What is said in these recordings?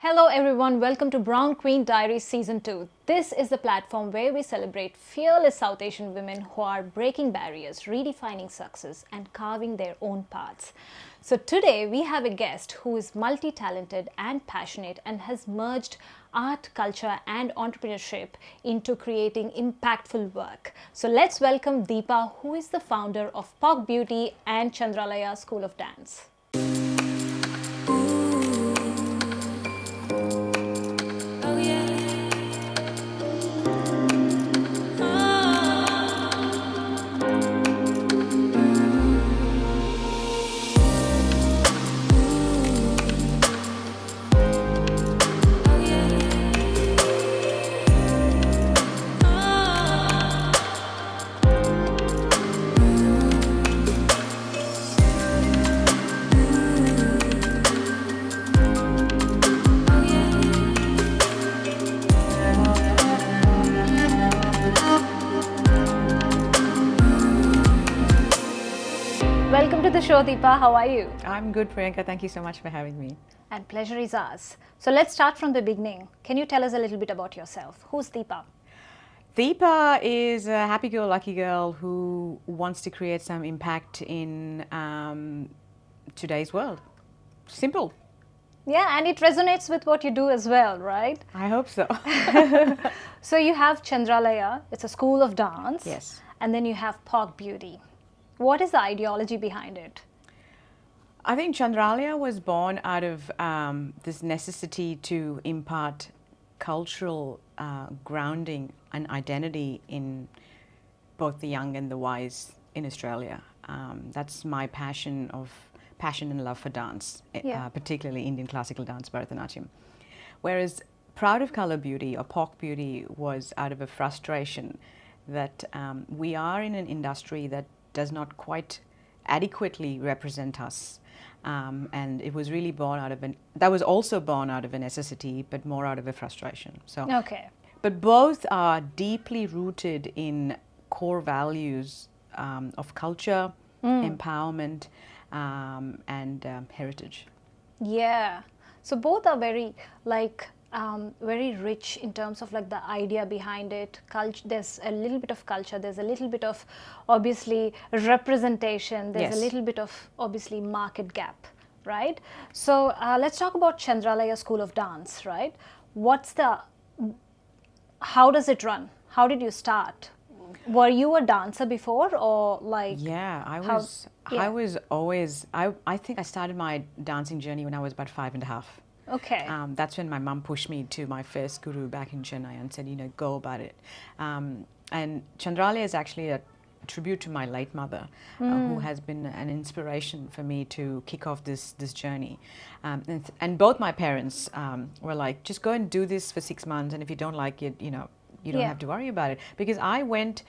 Hello everyone, welcome to Brown Queen Diaries Season 2. This is the platform where we celebrate fearless South Asian women who are breaking barriers, redefining success and carving their own paths. So today we have a guest who is multi-talented and passionate and has merged art, culture and entrepreneurship into creating impactful work. So let's welcome Deepa, who is the founder of POC Beauty and Chandralaya School of Dance. Welcome to the show, Deepa. How are you? I'm good, Priyanka. Thank you so much for having me. And pleasure is ours. So let's start from the beginning. Can you tell us a little bit about yourself? Who's Deepa? Deepa is a happy-go-lucky girl who wants to create some impact in today's world. Simple. Yeah, and it resonates with what you do as well, right? I hope so. So you have Chandralaya, it's a school of dance. Yes. And then you have POC Beauty. What is the ideology behind it? I think Chandralaya was born out of this necessity to impart cultural grounding and identity in both the young and the wise in Australia. That's my passion and love for dance, particularly Indian classical dance, Bharatanatyam. Whereas Proud of Colour Beauty or POC Beauty was out of a frustration that we are in an industry that does not quite adequately represent us. And it was really born out of that was also born out of a necessity, but more out of a frustration. So, okay. But both are deeply rooted in core values of culture, empowerment, and heritage. Yeah. So both are very very rich in terms of like the idea behind it. There's a little bit of culture, there's a little bit of obviously representation, there's a little bit of obviously market gap, right? So let's talk about Chandralaya School of Dance, right? How does it run? How did you start? Were you a dancer before or like? Yeah, I think I started my dancing journey when I was about 5.5. Okay. That's when my mum pushed me to my first guru back in Chennai and said, go about it. And Chandralaya is actually a tribute to my late mother, who has been an inspiration for me to kick off this journey. And both my parents were like, just go and do this for 6 months, and if you don't like it, you don't have to worry about it. Because I went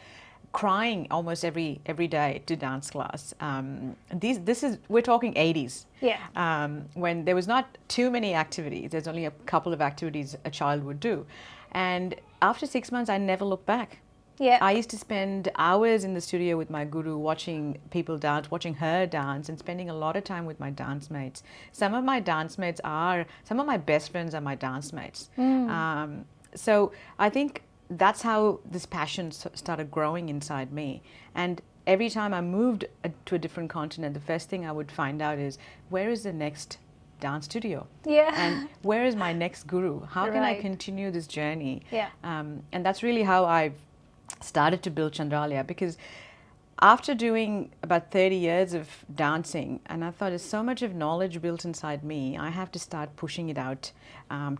crying almost every day to dance class. We're talking 80s. Yeah. When there was not too many activities. There's only a couple of activities a child would do. And after 6 months, I never looked back. Yeah. I used to spend hours in the studio with my guru, watching people dance, watching her dance, and spending a lot of time with my dance mates. Some of my best friends are my dance mates. So I think that's how this passion started growing inside me. And every time I moved to a different continent, the first thing I would find out is, where is the next dance studio? Yeah. And where is my next guru? How can I continue this journey? Yeah. And that's really how I've started to build Chandralaya, because after doing about 30 years of dancing, and I thought there's so much of knowledge built inside me, I have to start pushing it out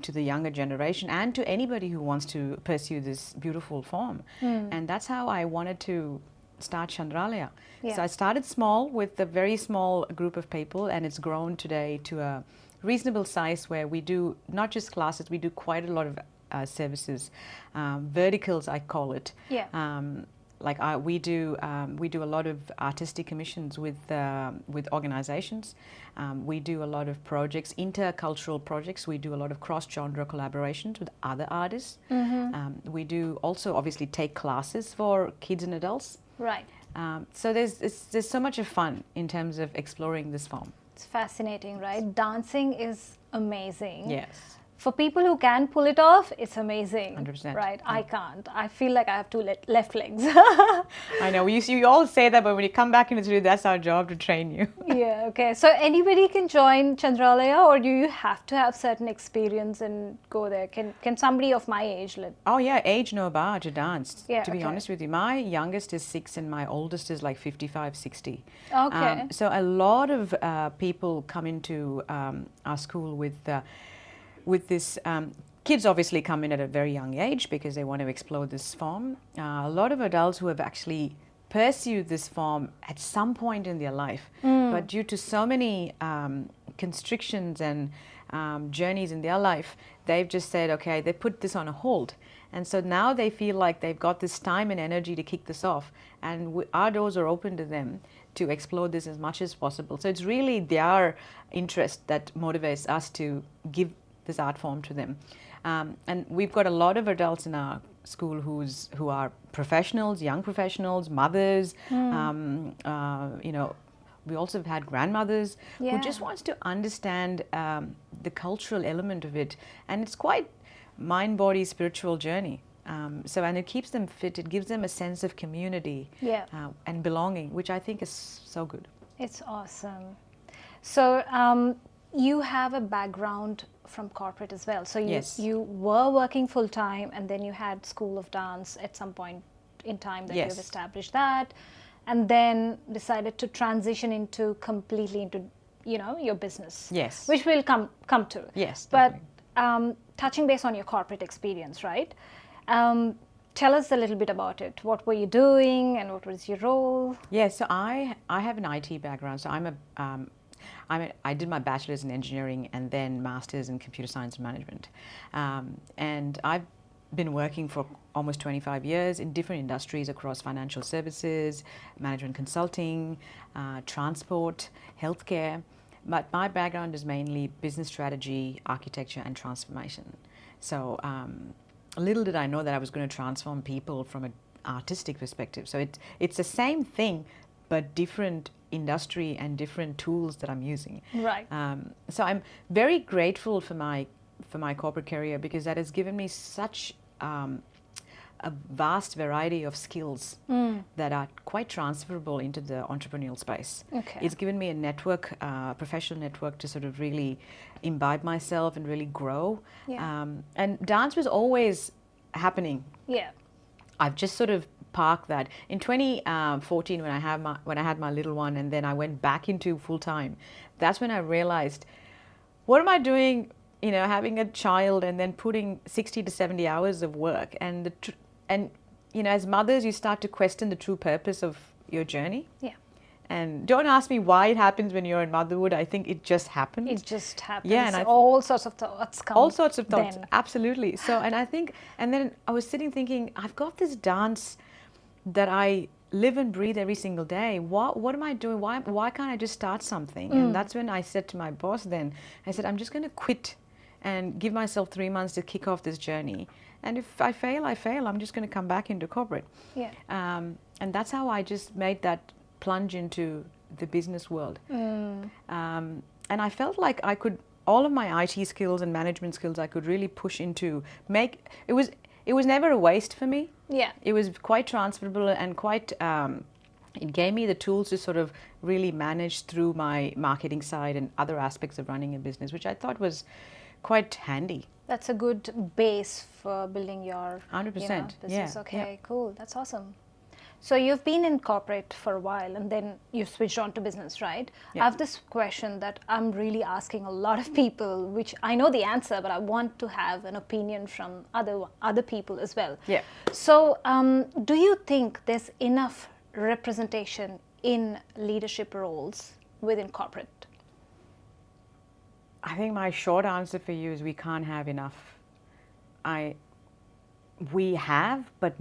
to the younger generation and to anybody who wants to pursue this beautiful form. And that's how I wanted to start Chandralaya. Yeah. So I started small with a very small group of people, and it's grown today to a reasonable size where we do not just classes, we do quite a lot of services, verticals I call it. Yeah. We do a lot of artistic commissions with organizations. We do a lot of projects, intercultural projects. We do a lot of cross-genre collaborations with other artists. We do also obviously take classes for kids and adults. Right. So there's so much of fun in terms of exploring this form. It's fascinating, right? Dancing is amazing. Yes. For people who can pull it off, it's amazing. 100%. Right? I can't. I feel like I have two left legs. I know. You all say that, but when you come back into the studio, that's our job to train you. Yeah, okay. So anybody can join Chandralaya, or do you have to have certain experience and go there? Can somebody of my age Oh yeah, age no bar to dance. Yeah, to be okay. honest with you, my youngest is 6 and my oldest is like 55, 60. Okay. So a lot of people come into our school with this. Kids obviously come in at a very young age because they want to explore this form. A lot of adults who have actually pursued this form at some point in their life, but due to so many constrictions and journeys in their life, they've just said, okay, they put this on a hold. And so now they feel like they've got this time and energy to kick this off. And our doors are open to them to explore this as much as possible. So it's really their interest that motivates us to give this art form to them. And we've got a lot of adults in our school who are professionals, young professionals, mothers, we also have had grandmothers who just wants to understand the cultural element of it. And it's quite mind, body, spiritual journey. And it keeps them fit. It gives them a sense of community and belonging, which I think is so good. It's awesome. So you have a background from corporate as well. So you were working full time, and then you had School of Dance at some point in time that you've established that, and then decided to transition completely into your business. Yes. Which we'll come to. Yes. But touching base on your corporate experience, right? Tell us a little bit about it. What were you doing, and what was your role? Yes. So I have an IT background. So I did my bachelor's in engineering and then master's in computer science and management. And I've been working for almost 25 years in different industries across financial services, management consulting, transport, healthcare. But my background is mainly business strategy, architecture, and transformation. So little did I know that I was going to transform people from an artistic perspective. So it's the same thing, but different industry and different tools that I'm using. Right. So I'm very grateful for my corporate career because that has given me such a vast variety of skills that are quite transferable into the entrepreneurial space. Okay. It's given me a network, professional network to sort of really imbibe myself and really grow. Yeah. And dance was always happening. Yeah. I've just sort of parked that. In 2014, when I had my little one, and then I went back into full time, that's when I realized, what am I doing? Having a child and then putting 60 to 70 hours of work, and as mothers, you start to question the true purpose of your journey. Yeah. And don't ask me why it happens when you're in motherhood. I think it just happens. It just happens. Yeah, and all sorts of thoughts come. All sorts of thoughts, then. absolutely. So, and then I was sitting thinking, I've got this dance that I live and breathe every single day. What am I doing? Why can't I just start something? And that's when I said to my boss then, I said, I'm just going to quit and give myself 3 months to kick off this journey. And if I fail, I fail. I'm just going to come back into corporate. Yeah. And that's how I just made that plunge into the business world. And I felt like I could, all of my IT skills and management skills, I could really push into it was never a waste for me. Yeah. It was quite transferable and quite, it gave me the tools to sort of really manage through my marketing side and other aspects of running a business, which I thought was quite handy. That's a good base for building your 100%. business. Yeah. Okay, cool. That's awesome. So you've been in corporate for a while, and then you switched on to business, right? Yeah. I have this question that I'm really asking a lot of people, which I know the answer, but I want to have an opinion from other people as well. Yeah. So do you think there's enough representation in leadership roles within corporate? I think my short answer for you is we can't have enough. We have, but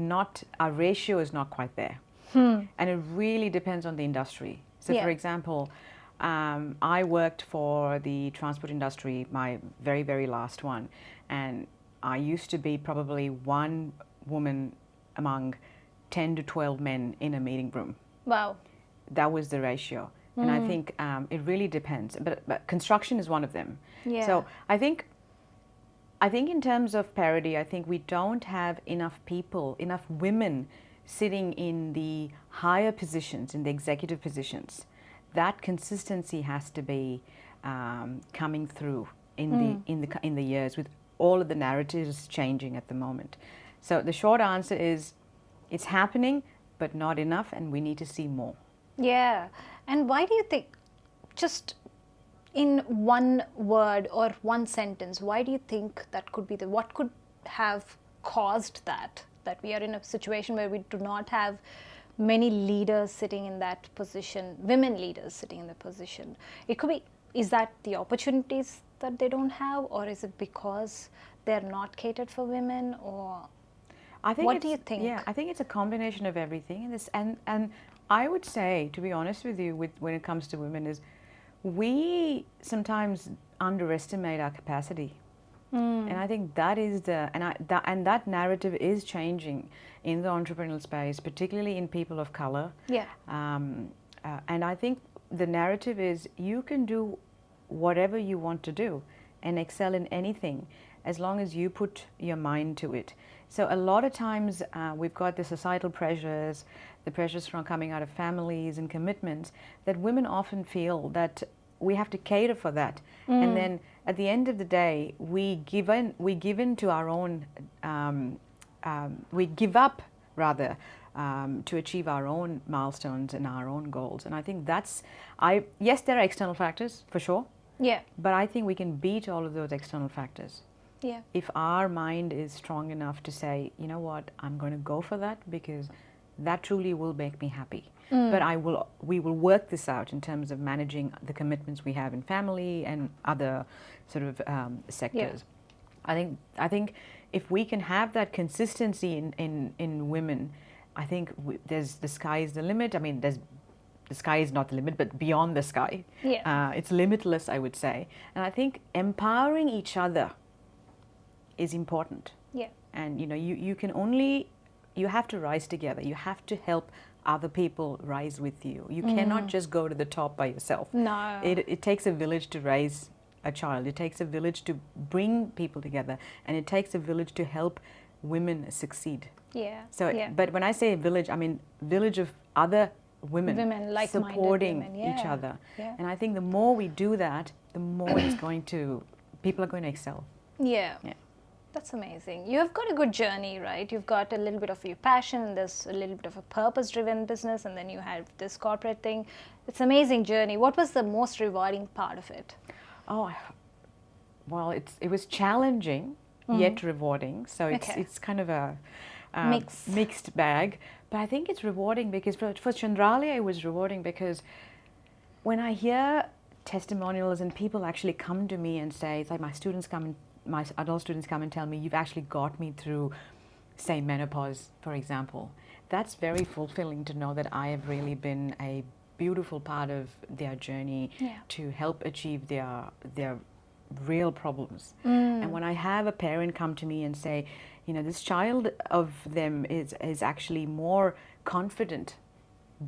our ratio is not quite there. And it really depends on the industry. So for example, I worked for the transport industry, my very, very last one. And I used to be probably one woman among 10 to 12 men in a meeting room. Wow. That was the ratio. And I think it really depends. But construction is one of them. Yeah. So I think I think in terms of parity, I think we don't have enough people, enough women sitting in the higher positions, in the executive positions. That consistency has to be coming through in the years, with all of the narratives changing at the moment. So the short answer is, it's happening, but not enough, and we need to see more. Yeah. And why do you think, just in one word or one sentence, why do you think that could be what could have caused that we are in a situation where we do not have many leaders sitting in that position, women leaders sitting in the position? It could be, is that the opportunities that they don't have, or is it because they're not catered for women, or what do you think? Yeah, I think it's a combination of everything. And I would say, to be honest with you, when it comes to women, is we sometimes underestimate our capacity. And I think that is that narrative is changing in the entrepreneurial space, particularly in people of color. Yeah. And I think the narrative is, you can do whatever you want to do and excel in anything as long as you put your mind to it. So a lot of times we've got the societal pressures, the pressures from coming out of families and commitments, that women often feel that we have to cater for that. And then at the end of the day, we give in to our own, we give up rather to achieve our own milestones and our own goals. And I think yes, there are external factors for sure. Yeah. But I think we can beat all of those external factors. Yeah. If our mind is strong enough to say, you know what, I'm going to go for that because that truly will make me happy. But we will work this out in terms of managing the commitments we have in family and other sort of sectors. Yeah. I think if we can have that consistency in women, I think the sky is the limit. I mean, the sky is not the limit, but beyond the sky. Yeah. It's limitless, I would say. And I think empowering each other is important. Yeah. And you have to rise together. You have to help other people rise with you. You cannot just go to the top by yourself. No. It takes a village to raise a child. It takes a village to bring people together, and it takes a village to help women succeed. Yeah. But when I say village, I mean village of other women like-minded supporting women. Yeah. each other. Yeah. And I think the more we do that, the more people are going to excel. Yeah. That's amazing. You have got a good journey, right? You've got a little bit of your passion, there's a little bit of a purpose-driven business, and then you have this corporate thing. It's an amazing journey. What was the most rewarding part of it? Oh, well, it was challenging, yet rewarding. So it's kind of a mixed bag. But I think it's rewarding because for Chandralaya, it was rewarding because when I hear testimonials and people actually come to me and say, it's like my adult students come and tell me, you've actually got me through, say, menopause, for example. That's very fulfilling to know that I have really been a beautiful part of their journey to help achieve their real problems. And when I have a parent come to me and say, this child of them is actually more confident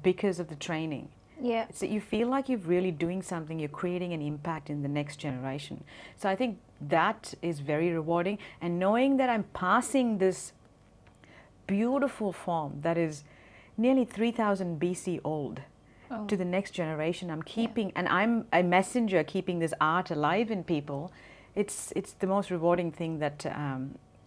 because of the training. Yeah. So you feel like you're really doing something, you're creating an impact in the next generation. So I think that is very rewarding. And knowing that I'm passing this beautiful form that is nearly 3000 BC old to the next generation, I'm keeping, and I'm a messenger keeping this art alive in people. It's the most rewarding thing that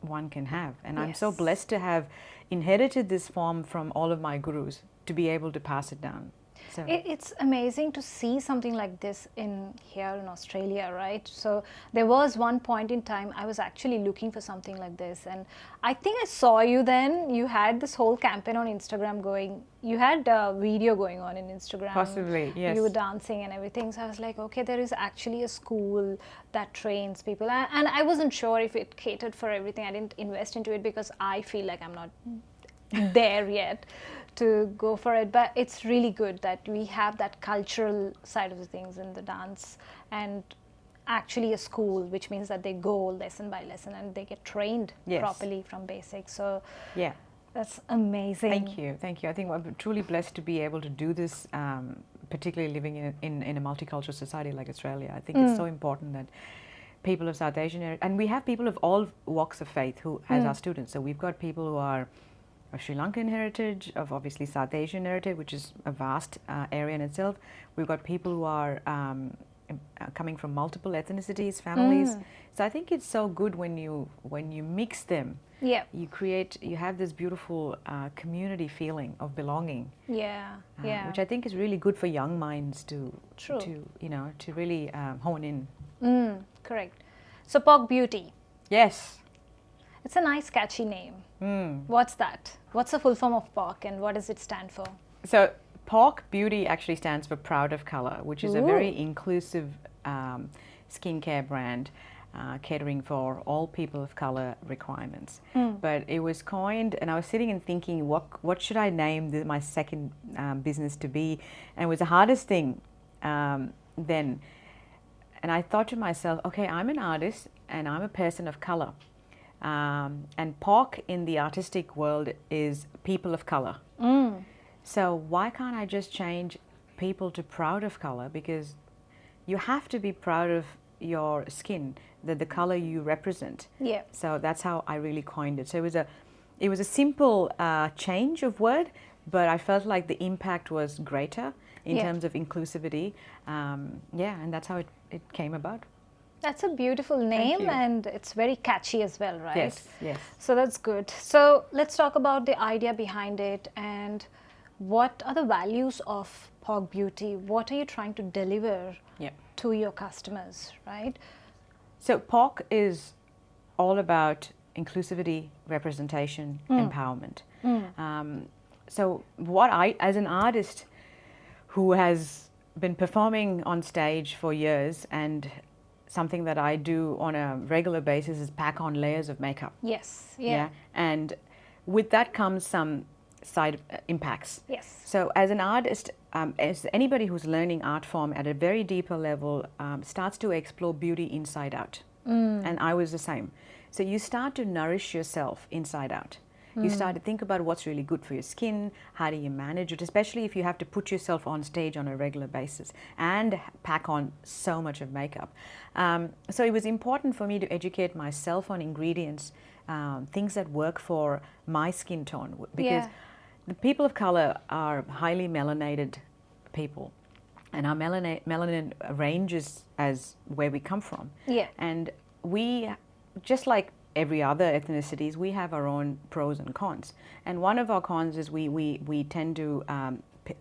one can have. And I'm so blessed to have inherited this form from all of my gurus to be able to pass it down. So it's amazing to see something like this here in Australia, right? So there was one point in time I was actually looking for something like this, and I think I saw you then. You had this whole campaign on Instagram going. You had a video going on in Instagram. Possibly, yes. You were dancing and everything. So I was like, okay, there is actually a school that trains people. And I wasn't sure if it catered for everything. I didn't invest into it because I feel like I'm not there yet to go for it, but it's really good that we have that cultural side of the things in the dance, and actually a school, which means that they go lesson by lesson and they get trained properly from basics. So that's amazing. Thank you. I think I'm truly blessed to be able to do this, particularly living in a multicultural society like Australia. I think it's so important that people of South Asian heritage, and we have people of all walks of faith who as our students. So we've got people who are of Sri Lankan heritage, of obviously South Asian heritage, which is a vast area in itself. We've got people who are coming from multiple ethnicities, families. So I think it's so good when you mix them. Yeah. You have this beautiful community feeling of belonging. Yeah. Yeah. Which I think is really good for young minds to really hone in. Correct. So Pork Beauty. Yes. It's a nice catchy name. What's that? What's the full form of pork and what does it stand for? So Pork Beauty actually stands for Proud of Color, which is a very inclusive skincare brand catering for all people of color requirements. But it was coined, and I was sitting and thinking, what should I name my second business to be? And it was the hardest thing then. And I thought to myself, okay, I'm an artist and I'm a person of color. And pork in the artistic world is people of color. So why can't I just change people to proud of color? Because you have to be proud of your skin, the color you represent. Yeah. So that's how I really coined it. So it was a simple change of word, but I felt like the impact was greater in terms of inclusivity. And that's how it came about. That's a beautiful name and it's very catchy as well, right? Yes, yes. So that's good. So let's talk about the idea behind it and what are the values of Pork Beauty? What are you trying to deliver to your customers, right? So pork is all about inclusivity, representation, empowerment. So what as an artist who has been performing on stage for years, and something that I do on a regular basis is pack on layers of makeup. Yes. Yeah. And with that comes some side impacts. Yes. So as an artist, as anybody who's learning art form at a very deeper level starts to explore beauty inside out. And I was the same. So you start to nourish yourself inside out. You start to think about what's really good for your skin, how do you manage it, especially if you have to put yourself on stage on a regular basis and pack on so much of makeup. So it was important for me to educate myself on ingredients, things that work for my skin tone, because the people of color are highly melanated people, and our melanin ranges as where we come from. Yeah. And we, just like every other ethnicities, we have our own pros and cons. And one of our cons is we tend to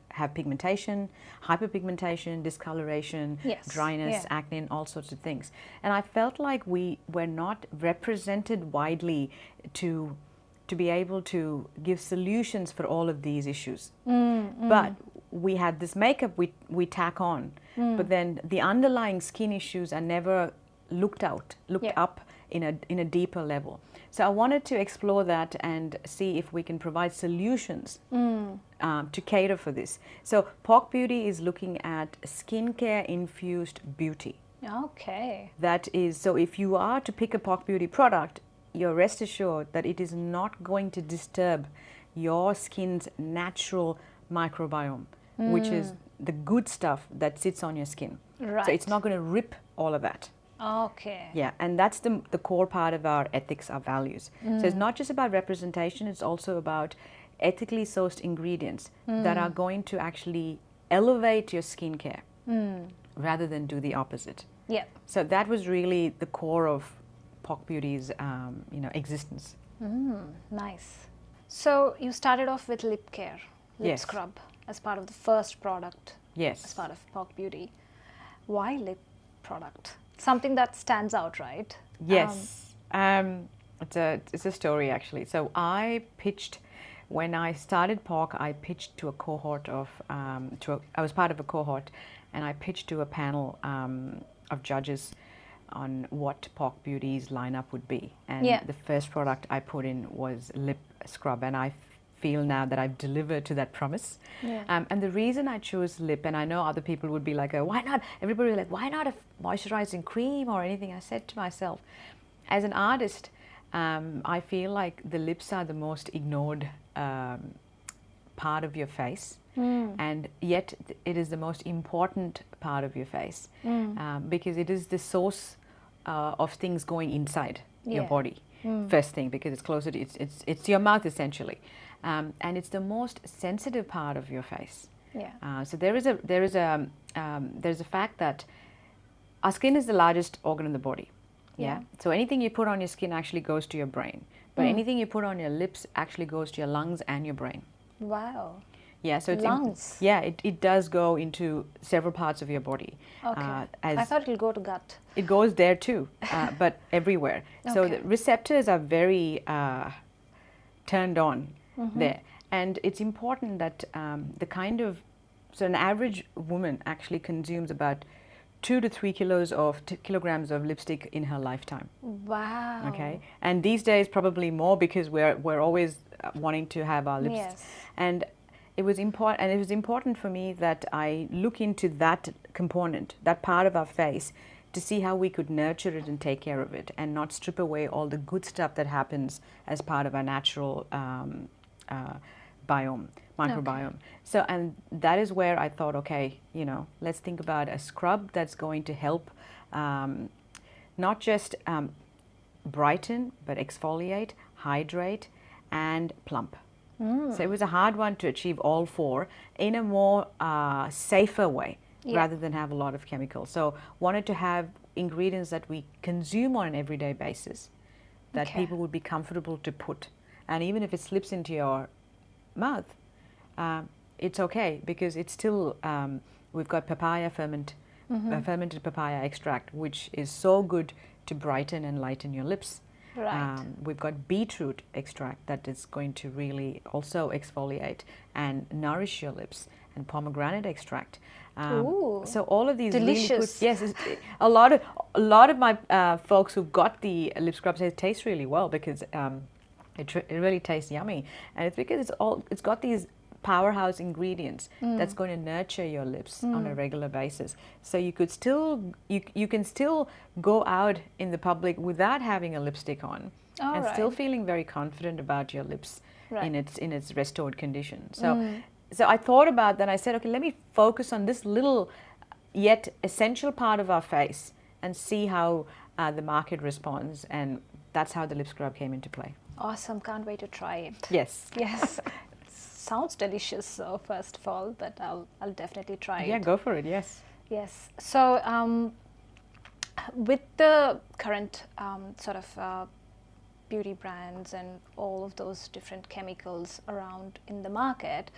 have pigmentation, hyperpigmentation, discoloration, dryness, acne, and all sorts of things. And I felt like we were not represented widely to be able to give solutions for all of these issues. But we had this makeup we tack on, but then the underlying skin issues are never looked up in a deeper level. So I wanted to explore that and see if we can provide solutions to cater for this. So Pork Beauty is looking at skincare infused beauty. Okay. That is, so if you are to pick a Pork Beauty product, you're rest assured that it is not going to disturb your skin's natural microbiome, which is the good stuff that sits on your skin. Right. So it's not going to rip all of that. Okay. Yeah, and that's the core part of our ethics, our values. So it's not just about representation, it's also about ethically sourced ingredients that are going to actually elevate your skincare rather than do the opposite. Yeah. So that was really the core of Pork Beauty's existence. Nice. So you started off with lip care, lip scrub, as part of the first product. Yes. As part of Pork Beauty. Why lip product? Something that stands out, right? Yes. It's a story actually. So I pitched, when I started Pork, I pitched to a cohort of, I was part of a cohort, and I pitched to a panel of judges on what Pork Beauty's lineup would be. And the first product I put in was lip scrub, and I feel now that I've delivered to that promise. Yeah. And the reason I chose lip, and I know other people would be like, why not? Everybody was like, why not a moisturizing cream or anything? I said to myself, as an artist, I feel like the lips are the most ignored part of your face. And yet it is the most important part of your face because it is the source of things going inside your Yeah. body. First thing, because it's closer to it's your mouth essentially, and it's the most sensitive part of your face. Yeah. So there's a fact that our skin is the largest organ in the body. Yeah. So anything you put on your skin actually goes to your brain, but anything you put on your lips actually goes to your lungs and your brain. Wow. Yeah, so it's Lungs. it does go into several parts of your body. Okay. I thought it'll go to gut. It goes there too, but everywhere. So Okay. the receptors are very turned on there, and it's important that so an average woman actually consumes about 2 to 3 kilograms of lipstick in her lifetime. Wow. Okay, and these days probably more because we're always wanting to have our lips. Yes. And it was important for me that I look into that component, that part of our face, to see how we could nurture it and take care of it, and not strip away all the good stuff that happens as part of our natural microbiome. So, and that is where I thought, okay, let's think about a scrub that's going to help not just brighten, but exfoliate, hydrate, and plump. So it was a hard one to achieve all four in a more safer way, rather than have a lot of chemicals. So wanted to have ingredients that we consume on an everyday basis that people would be comfortable to put. And even if it slips into your mouth, it's okay, because it's still, we've got papaya fermented papaya extract, which is so good to brighten and lighten your lips. Right. We've got beetroot extract that is going to really also exfoliate and nourish your lips, and pomegranate extract. Ooh, so all of these delicious. really good. Yes, a lot of my folks who've got the lip scrubs say it tastes really well, because it really tastes yummy, and it's because it's got these powerhouse ingredients that's going to nurture your lips on a regular basis. So you could still you can still go out in the public without having a lipstick on, and still feeling very confident about your lips in its restored condition. So I thought about that. I said, okay, let me focus on this little yet essential part of our face and see how the market responds, and that's how the lip scrub came into play. Awesome. Can't wait to try it. Yes. Yes. Sounds delicious, so first of all, but I'll definitely try it. Yeah, go for it. Yes. Yes. So with the current beauty brands and all of those different chemicals around in the market,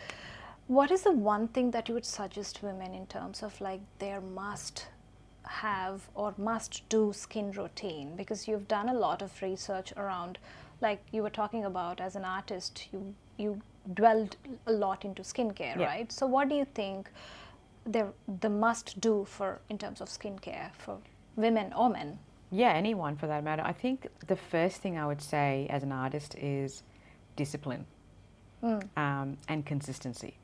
what is the one thing that you would suggest women in terms of like their must have or must do skin routine? Because you've done a lot of research around, like you were talking about, as an artist, you dwelled a lot into skincare, right? So what do you think the must do for in terms of skincare for women or men? Yeah, anyone for that matter. I think the first thing I would say as an artist is discipline and consistency.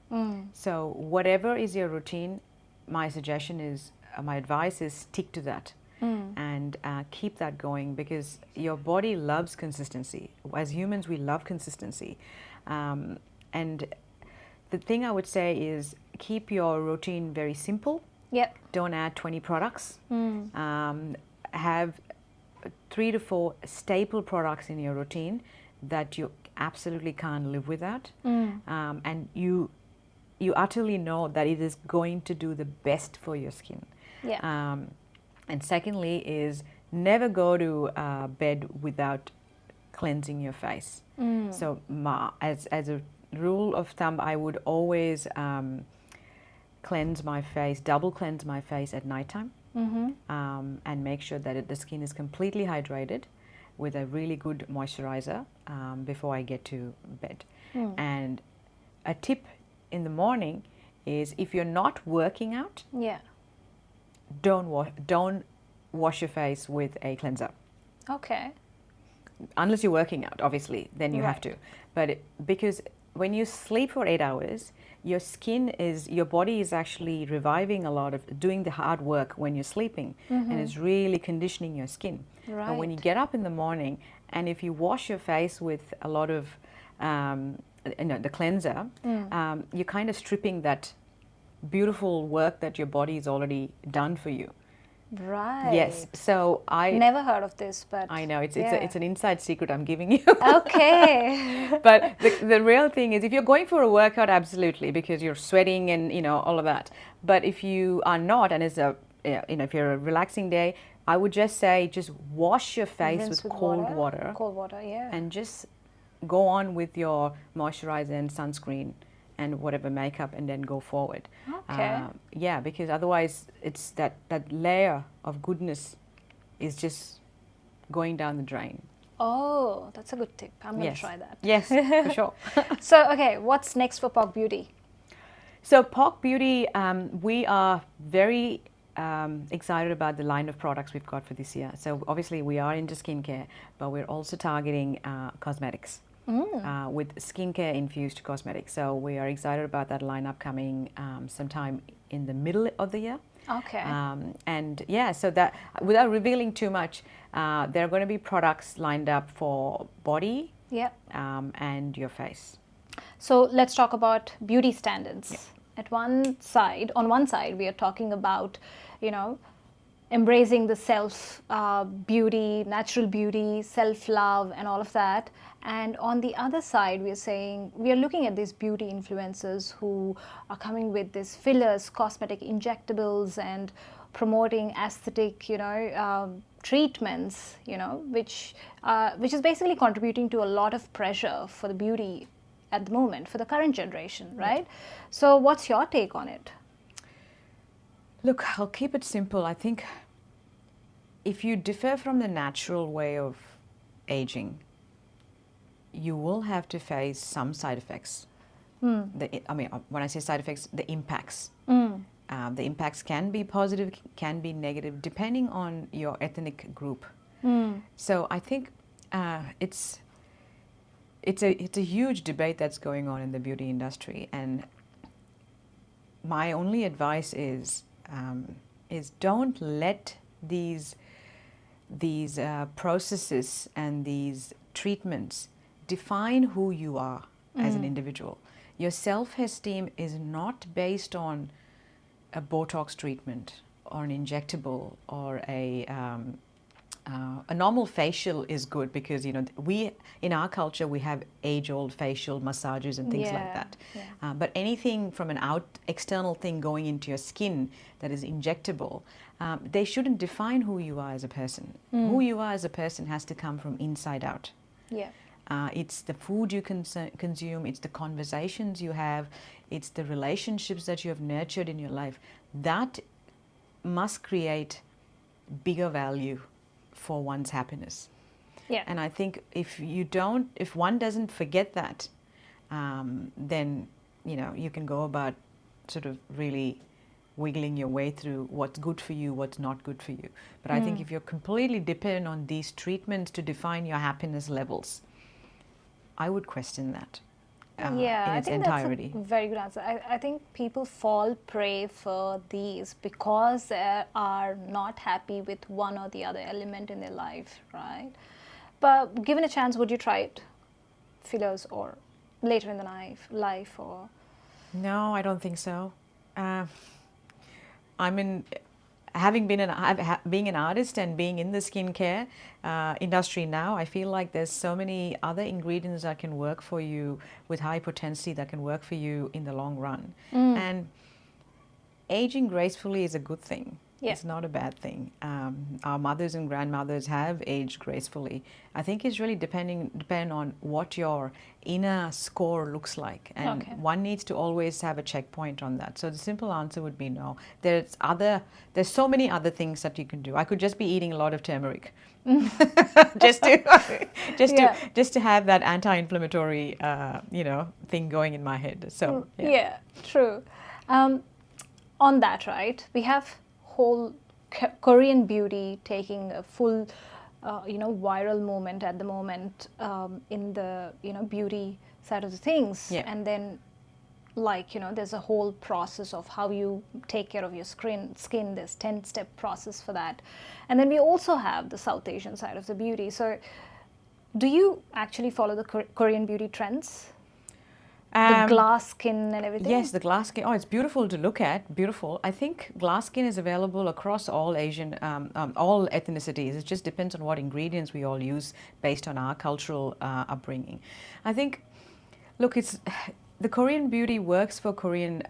So whatever is your routine, my suggestion is, my advice is stick to that and keep that going, because your body loves consistency. As humans, we love consistency. And the thing I would say is keep your routine very simple. Yep. Don't add 20 products. Have 3 to 4 staple products in your routine that you absolutely can't live without. And you utterly know that it is going to do the best for your skin. Yeah. And secondly is never go to bed without cleansing your face. So as a rule of thumb, I would always cleanse my face, double cleanse my face at nighttime, and make sure that the skin is completely hydrated with a really good moisturizer before I get to bed. And a tip in the morning is, if you're not working out, don't wash your face with a cleanser. Okay. Unless you're working out, obviously, then you have to. But because when you sleep for 8 hours, your body is actually reviving a lot of, doing the hard work when you're sleeping, and it's really conditioning your skin. Right. And when you get up in the morning, and if you wash your face with a lot of, the cleanser, you're kind of stripping that beautiful work that your body has already done for you. Right. Yes. So Never heard of this, but I know it's yeah. it's an inside secret I'm giving you. Okay. But the real thing is, if you're going for a workout, absolutely, because you're sweating and all of that. But if you are not, and it's a if you're a relaxing day, I would just say just wash your face Rinse with with cold water, Cold water, yeah. and just go on with your moisturizer and sunscreen and whatever makeup, and then go forward. Okay. Yeah, because otherwise it's that layer of goodness is just going down the drain. Oh, that's a good tip. I'm going to Yes. try that. Yes, for sure. So, okay, what's next for POC Beauty? So POC Beauty, we are very excited about the line of products we've got for this year. So obviously we are into skincare, but we're also targeting cosmetics. With skincare infused cosmetics. So we are excited about that lineup coming sometime in the middle of the year. Okay. And yeah, so that without revealing too much, there are going to be products lined up for body Yep. and your face. So let's talk about beauty standards. Yeah. On one side, we are talking about, embracing the self beauty, natural beauty, self-love and all of that. And on the other side, we are looking at these beauty influencers who are coming with these fillers, cosmetic injectables, and promoting aesthetic, treatments, which is basically contributing to a lot of pressure for the beauty at the moment, for the current generation, right? So what's your take on it? Look, I'll keep it simple. I think if you differ from the natural way of aging, you will have to face some side effects. When I say side effects, the impacts. The impacts can be positive, can be negative, depending on your ethnic group. So I think it's a huge debate that's going on in the beauty industry, and my only advice is don't let these processes and these treatments define who you are as an individual. Your self-esteem is not based on a Botox treatment or an injectable or a normal facial is good because we in our culture we have age-old facial massages and things like that. Yeah. But anything from an external thing going into your skin that is injectable, they shouldn't define who you are as a person. Who you are as a person has to come from inside out. Yeah. It's the food you consume, it's the conversations you have, it's the relationships that you have nurtured in your life. That must create bigger value for one's happiness. Yeah. And I think if one doesn't forget that, then you can go about sort of really wiggling your way through what's good for you, what's not good for you. But I think if you're completely dependent on these treatments to define your happiness levels, I would question that in its entirety. That's a very good answer. I think people fall prey for these because they are not happy with one or the other element in their life, right? But given a chance, would you try it? Fillers or later in the life or? No, I don't think so. Being an artist and being in the skincare industry now, I feel like there's so many other ingredients that can work for you with high potency that can work for you in the long run. And aging gracefully is a good thing. Yeah. It's not a bad thing. Our mothers and grandmothers have aged gracefully. I think it's really depend on what your inner score looks like, and one needs to always have a checkpoint on that. So the simple answer would be no. There's so many other things that you can do. I could just be eating a lot of turmeric, just to have that anti-inflammatory thing going in my head. So yeah, true. On that, right? We have whole Korean beauty taking a full, viral moment at the moment in the beauty side of the things, and then there's a whole process of how you take care of your skin. There's 10-step process for that, and then we also have the South Asian side of the beauty. So, do you actually follow the Korean beauty trends? The glass skin and everything? Yes, the glass skin. Oh, it's beautiful to look at. Beautiful. I think glass skin is available across all Asian, all ethnicities. It just depends on what ingredients we all use based on our cultural upbringing. I think, look, it's the Korean beauty works for Korean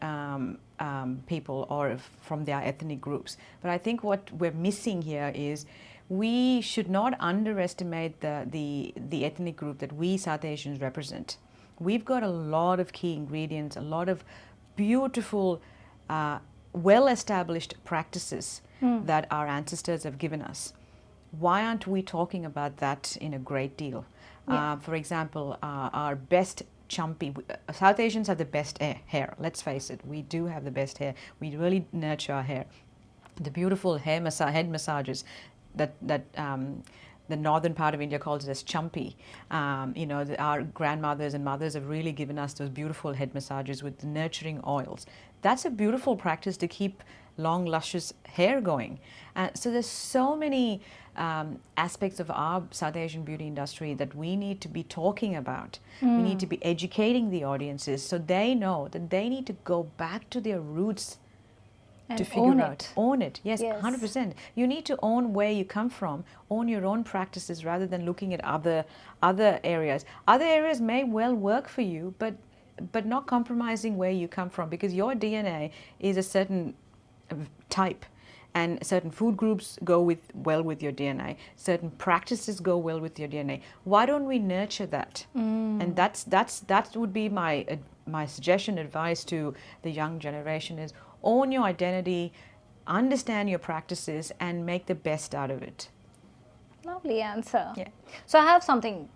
people or from their ethnic groups. But I think what we're missing here is we should not underestimate the ethnic group that we South Asians represent. We've got a lot of key ingredients, a lot of beautiful, well-established practices that our ancestors have given us. Why aren't we talking about that in a great deal? Yeah. For example, our best chumpy, South Asians have the best hair, let's face it. We do have the best hair. We really nurture our hair. The beautiful head massages that the northern part of India calls it as chumpy. Our grandmothers and mothers have really given us those beautiful head massages with nurturing oils. That's a beautiful practice to keep long, luscious hair going. So there's so many aspects of our South Asian beauty industry that we need to be talking about. We need to be educating the audiences so they know that they need to go back to their roots And to figure own out. it. Own it, yes, Yes. 100%. You need to own where you come from, own your own practices rather than looking at other areas. Other areas may well work for you, but not compromising where you come from, because your DNA is a certain type. And certain food groups go well with your DNA. Certain practices go well with your DNA. Why don't we nurture that? And that would be my suggestion, advice to the young generation is own your identity, understand your practices, and make the best out of it. Lovely answer. Yeah. So I have something,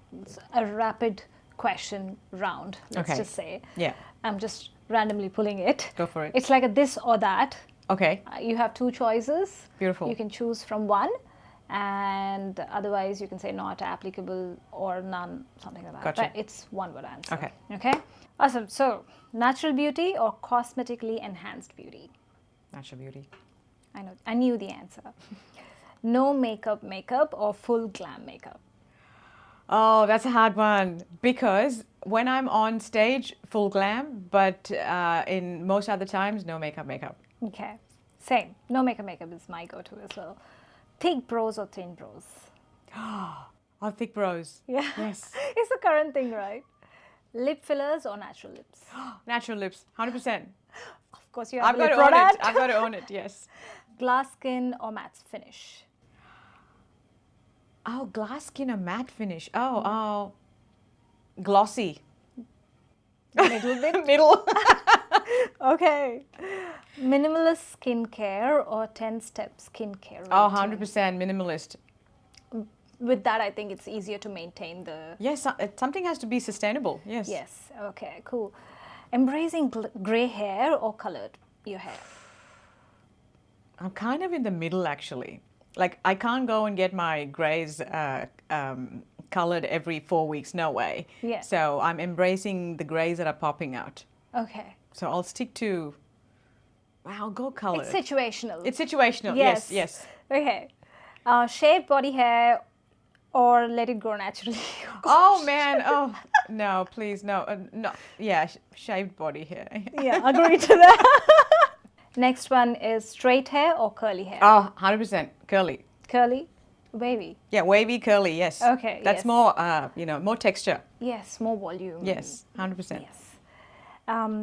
a rapid question round, let's Okay. just say. Yeah. I'm just randomly pulling it. Go for it. It's like a this or that. Okay. You have two choices. Beautiful. You can choose from one, and otherwise you can say not applicable or none, something like that. Gotcha. But it's one word answer. Okay. Okay. Awesome. So, natural beauty or cosmetically enhanced beauty? Natural beauty. I knew the answer. No makeup or full glam makeup? Oh, that's a hard one, because when I'm on stage, full glam, but in most other times, no makeup. Okay. Same. No makeup is my go-to as well. Thick brows or thin brows? Oh, thick brows. Yeah. Yes. It's the current thing, right? Lip fillers or natural lips? Natural lips, 100%. Of course, you have I've a got lip to own it. product. I've got to own it, yes. Glass skin or matte finish? Oh, glass skin or matte finish. Oh, glossy. Little bit. Middle. Okay. Minimalist skincare or 10-step skincare routine? Oh, 100% minimalist. With that, I think it's easier to maintain the... Yes, something has to be sustainable. Yes. Yes. Okay, cool. Embracing grey hair or colored your hair? I'm kind of in the middle, actually. Like, I can't go and get my greys colored every 4 weeks. No way. Yeah. So I'm embracing the greys that are popping out. Okay. So I'll stick to... I'll go colored. It's situational. It's situational. Yes. Yes. Okay. Shaved body hair or let it grow naturally? Oh, man. Oh, no, please. No. No. Yeah, shaved body hair. Yeah, agree to that. Next one is straight hair or curly hair? Oh, 100% curly. Curly, wavy. Yeah, wavy, curly, yes. Okay, That's yes. more, more texture. Yes, more volume. Yes, 100%. Yes.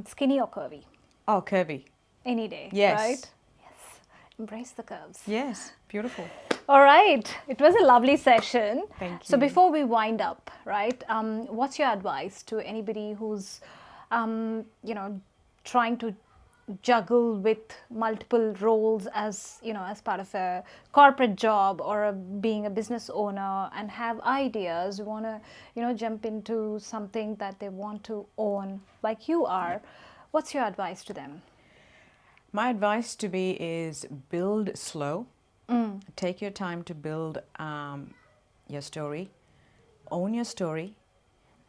Skinny or curvy? Oh, curvy. Any day. Yes. Right? Yes. Embrace the curves. Yes, beautiful. All right. It was a lovely session. Thank So you. before we wind up, right, what's your advice to anybody who's, trying to juggle with multiple roles as, as part of a corporate job or being a business owner and have ideas, want to, jump into something that they want to own like you are. What's your advice to them? My advice to be is build slow. Take your time to build your story. Own your story,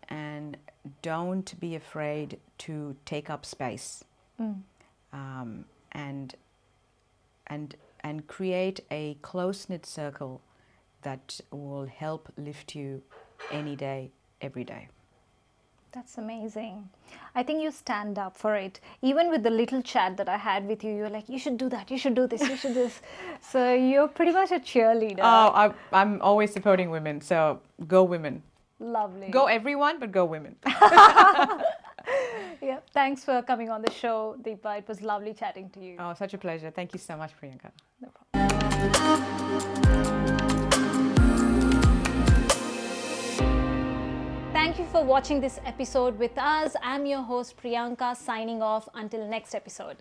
and don't be afraid to take up space. And create a close-knit circle that will help lift you any day, every day. That's amazing. I think you stand up for it. Even with the little chat that I had with you, you're like, you should do that, you should do this, you should this. So you're pretty much a cheerleader. Oh, I'm always supporting women, so go women. Lovely. Go everyone, but go women. Yeah. Thanks for coming on the show, Deepa. It was lovely chatting to you. Oh, such a pleasure. Thank you so much, Priyanka. No problem. Thank you for watching this episode with us. I'm your host Priyanka, signing off until next episode.